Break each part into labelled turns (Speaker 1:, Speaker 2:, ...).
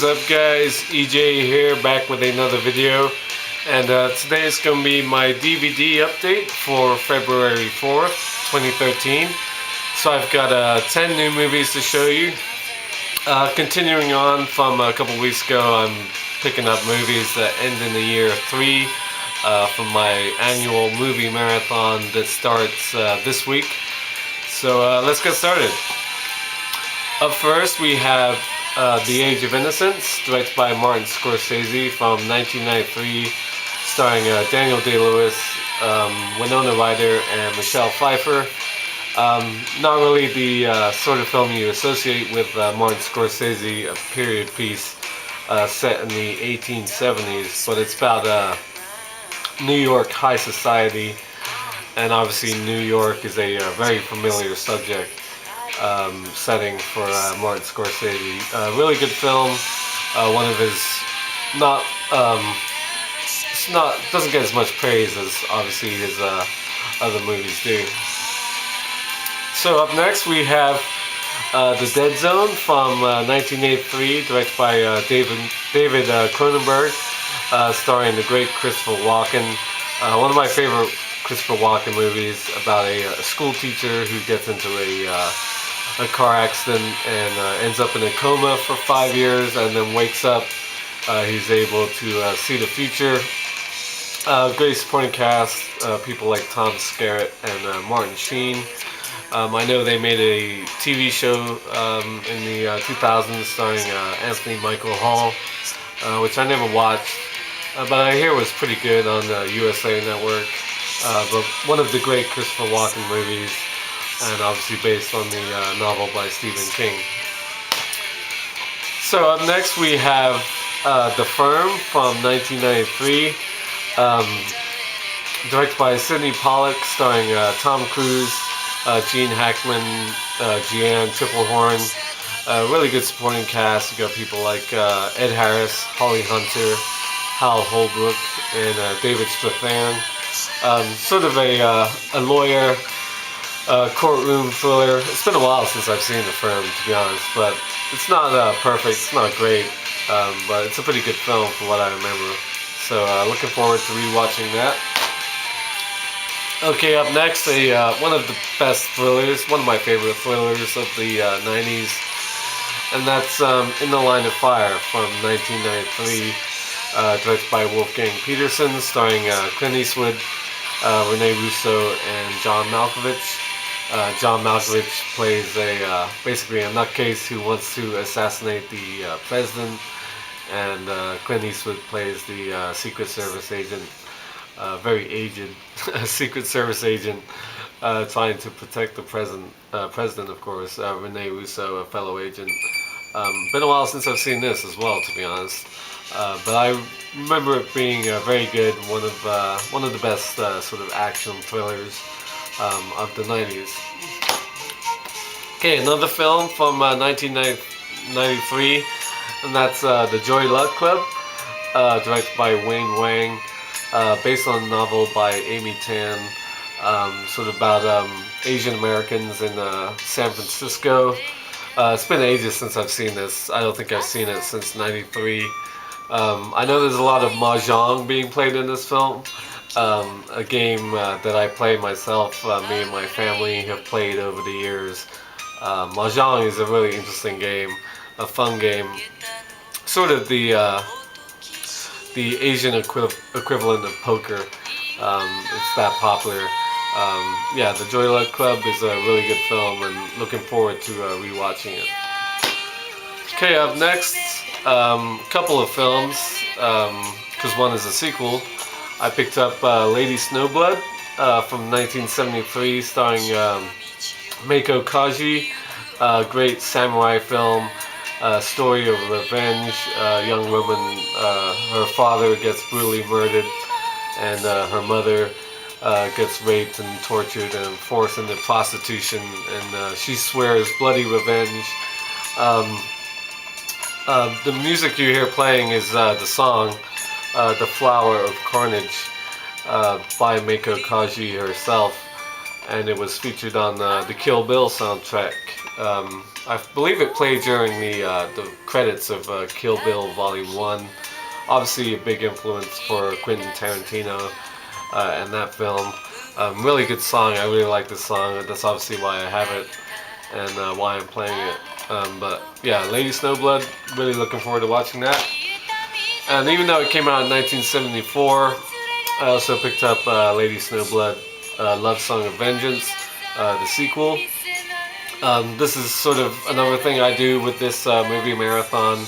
Speaker 1: up guys, EJ here, back with another video. And today is going to be my DVD update for February 4th, 2013. So I've got 10 new movies to show you. Continuing on from a couple weeks ago, I'm picking up movies that end in the year 3 from my annual movie marathon that starts this week. So let's get started. Up first we have The Age of Innocence, directed by Martin Scorsese from 1993, starring Daniel Day-Lewis, Winona Ryder, and Michelle Pfeiffer. Not really the sort of film you associate with Martin Scorsese, a period piece set in the 1870s, but it's about New York high society, and obviously New York is a very familiar subject. Setting for Martin Scorsese. Really good film. One of his doesn't get as much praise as obviously his other movies do. So up next we have The Dead Zone from 1983, directed by David Cronenberg, starring the great Christopher Walken. One of my favorite Christopher Walken movies about a school teacher who gets into a car accident and ends up in a coma for 5 years and then wakes up. He's able to see the future. Great supporting cast, people like Tom Skerritt and Martin Sheen. I know they made a TV show in the 2000s starring Anthony Michael Hall, which I never watched, but I hear was pretty good on the USA Network. But one of the great Christopher Walken movies, and obviously based on the novel by Stephen King. So up next we have The Firm from 1993, directed by Sidney Pollack, starring Tom Cruise, Gene Hackman, Jeanne Tripplehorn. Really good supporting cast. You got people like Ed Harris, Holly Hunter, Hal Holbrook, and David Strathairn. Sort of a lawyer courtroom thriller. It's been a while since I've seen The Firm, to be honest, but it's not perfect, it's not great, but it's a pretty good film from what I remember. So looking forward to rewatching that. Okay, up next, one of the best thrillers, one of my favorite thrillers of the 90s, and that's In the Line of Fire from 1993, directed by Wolfgang Peterson, starring Clint Eastwood, Rene Russo, and John Malkovich. John Malkovich plays basically a nutcase who wants to assassinate the president, and Clint Eastwood plays the Secret Service agent, very aged Secret Service agent, trying to protect the president, of course, Rene Russo, a fellow agent. Been a while since I've seen this as well, to be honest, but I remember it being very good, one of the best sort of action thrillers of the 90s. Okay, another film from 1993, and that's The Joy Luck Club, directed by Wayne Wang, based on a novel by Amy Tan, sort of about Asian Americans in San Francisco. It's been ages since I've seen this. I don't think I've seen it since 93. I know there's a lot of mahjong being played in this film. A game that I play myself, me and my family have played over the years. Mahjong is a really interesting game, a fun game, sort of the Asian equivalent of poker. It's that popular. Yeah, The Joy Luck Club is a really good film, and looking forward to rewatching it. Okay, up next, couple of films, because one is a sequel. I picked up Lady Snowblood from 1973, starring Meiko Kaji. Great samurai film, story of revenge. A young woman, her father gets brutally murdered, and her mother gets raped and tortured and forced into prostitution, and she swears bloody revenge. The music you hear playing is the song The Flower of Carnage by Meiko Kaji herself. and it was featured on the Kill Bill soundtrack. I believe it played during the credits of Kill Bill Volume 1. Obviously a big influence for Quentin Tarantino and that film. Really good song. I really like this song. That's obviously why I have it and why I'm playing it. But yeah, Lady Snowblood, really looking forward to watching that. And even though it came out in 1974, I also picked up Lady Snowblood, Love Song of Vengeance, the sequel. This is sort of another thing I do with this movie marathon.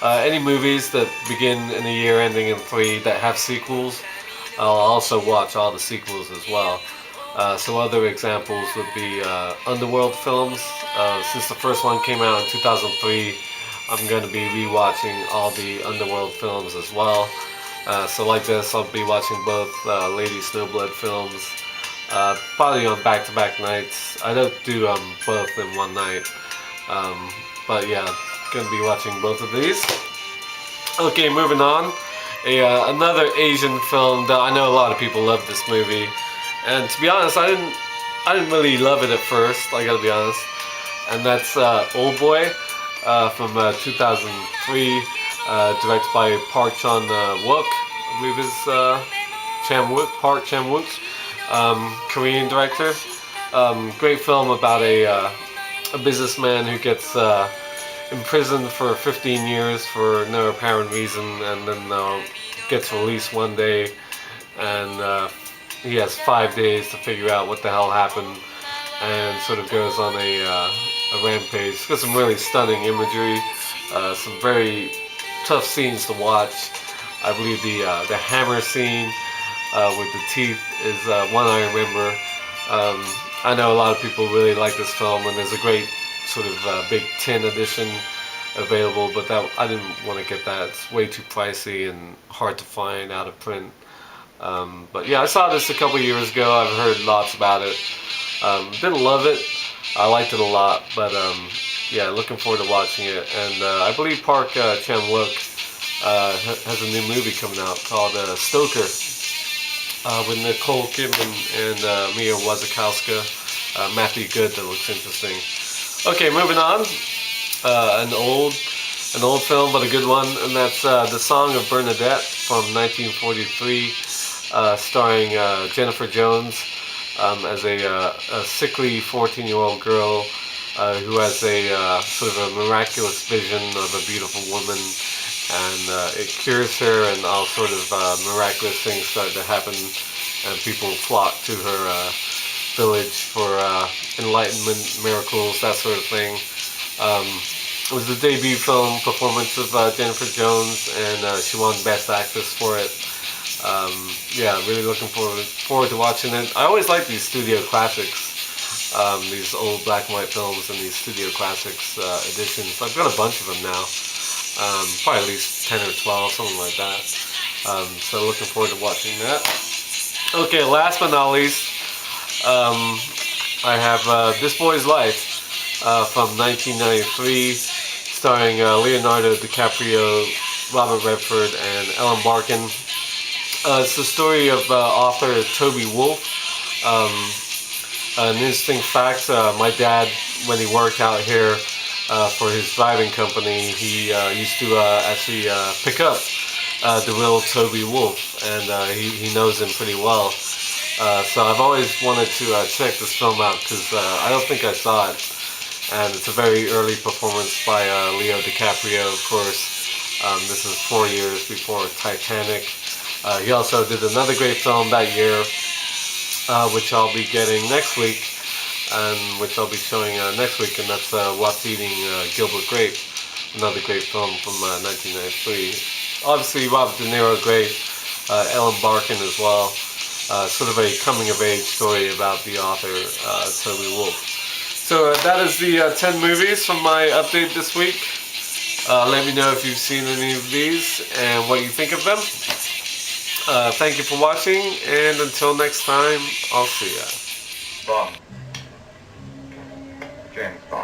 Speaker 1: Any movies that begin in a year ending in 3 that have sequels, I'll also watch all the sequels as well. Some other examples would be Underworld films. Since the first one came out in 2003, I'm going to be rewatching all the Underworld films as well. So like this, I'll be watching both Lady Snowblood films, probably on back-to-back nights. I don't do both in one night, but yeah, going to be watching both of these. Okay, moving on. Another Asian film that I know a lot of people love this movie, and to be honest, I didn't really love it at first. I gotta be honest, and that's Old Boy from 2003, directed by Park Chan-wook, I believe is Park Chan-wook, Korean director. Great film about a businessman who gets imprisoned for 15 years for no apparent reason, and then gets released one day, and he has 5 days to figure out what the hell happened, and sort of goes on a rampage. It's got some really stunning imagery, some very tough scenes to watch. I believe the hammer scene with the teeth is one I remember. I know a lot of people really like this film, and there's a great sort of big tin edition available, but that I didn't want to get that. It's way too pricey and hard to find out of print. But yeah, I saw this a couple years ago. I've heard lots about it. Didn't love it. I liked it a lot, but yeah, looking forward to watching it. And I believe Park Chan-wook has a new movie coming out called Stoker, with Nicole Kidman and Mia Wasikowska, Matthew Good. That looks interesting. Okay, moving on. An old film, but a good one, and that's the Song of Bernadette from 1943, starring Jennifer Jones as a sickly 14-year-old girl who has a sort of a miraculous vision of a beautiful woman, and it cures her, and all sort of miraculous things start to happen, and people flock to her village for enlightenment, miracles, that sort of thing. It was the debut film performance of Jennifer Jones, and she won Best Actress for it. Yeah, really looking forward to watching it. I always like these studio classics, these old black and white films and these studio classics editions. I've got a bunch of them now, probably at least 10 or 12, something like that. So looking forward to watching that. Okay, last but not least, I have This Boy's Life from 1993, starring Leonardo DiCaprio, Robert Redford, and Ellen Barkin. It's the story of author Toby Wolfe. An interesting fact, my dad, when he worked out here for his driving company, he used to actually pick up the real Toby Wolfe, and he knows him pretty well. So I've always wanted to check this film out, because I don't think I saw it. And it's a very early performance by Leo DiCaprio, of course. This is 4 years before Titanic. He also did another great film that year, which I'll be getting next week, and which I'll be showing next week, and that's What's Eating Gilbert Grape, another great film from 1993. Obviously, Robert De Niro, great. Ellen Barkin as well. Sort of a coming-of-age story about the author, Toby Wolfe. So that is the 10 movies from my update this week. Let me know if you've seen any of these and what you think of them. Thank you for watching, and until next time, I'll see ya.
Speaker 2: Bond. James Bond.